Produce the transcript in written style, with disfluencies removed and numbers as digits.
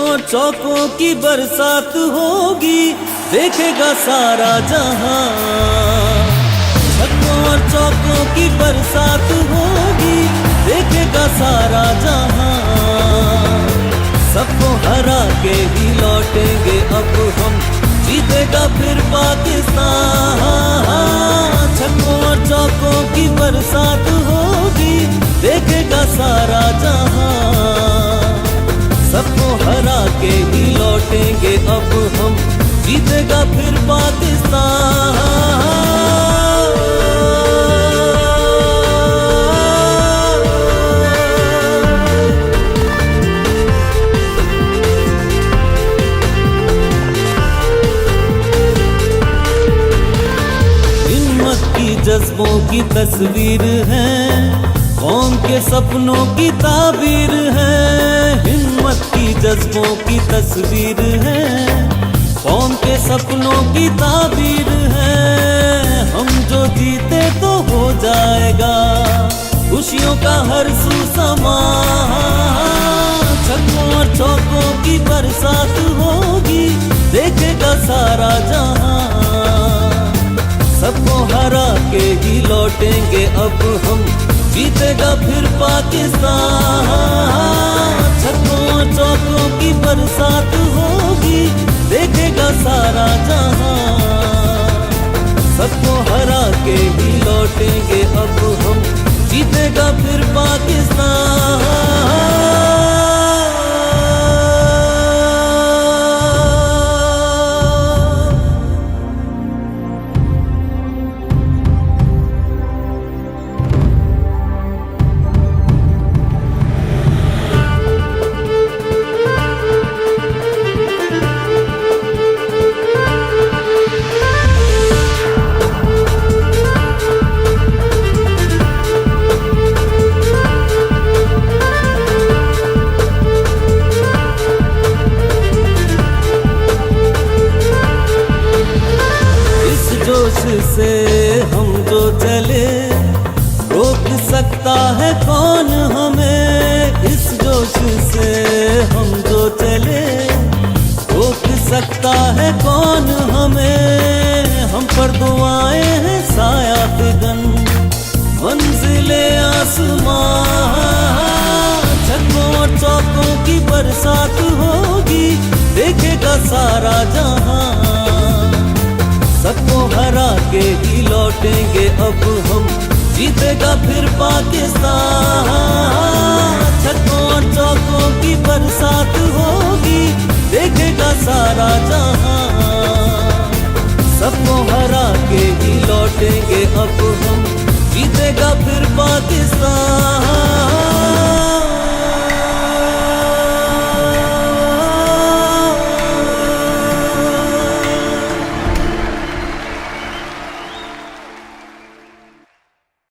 और चौकों की बरसात होगी, देखेगा सारा जहां। छक्कों और चौकों की बरसात होगी, देखेगा सारा जहां। सबको हरा के ही लौटेंगे अब हम, जीतेगा फिर पाकिस्तान। छक्कों और चौकों की बरसात होगी, देखेगा सारा जहां। सबको हरा के ही लौटेंगे अब हम, जीतेगा फिर पाकिस्तान। जज्बों की तस्वीर है, कौम के सपनों की ताबीर है। हिम्मत की जज्बों की तस्वीर है, कौम के सपनों की ताबीर है। हम जो जीते तो हो जाएगा खुशियों का हर सू समा। छक्कों और चौकों की बरसात होगी, देखेगा सारा जहां। सबको हरा के ही लौटेंगे अब हम, जीतेगा फिर पाकिस्तान। छक्कों और चौकों की बरसात होगी, देखेगा सारा जहां। सबको हरा के ही लौटेंगे अब हम, जीतेगा फिर पाकिस्तान। से हम जो चले, रोक सकता है कौन हमें। इस जोश से हम जो चले, रोक सकता है कौन हमें। हम पर दुआएं हैं साया फिगन, मंजिले आसमां। छक्कों और चौकों की बरसात होगी, देखेगा सारा जहां। सबको हरा के ही लौटेंगे अब हम, जीतेगा फिर पाकिस्तान। छक्कों और चौकों की बरसात होगी, देखेगा सारा जहां। सबको हरा के ही लौटेंगे अब हम, जीतेगा फिर पाकिस्तान।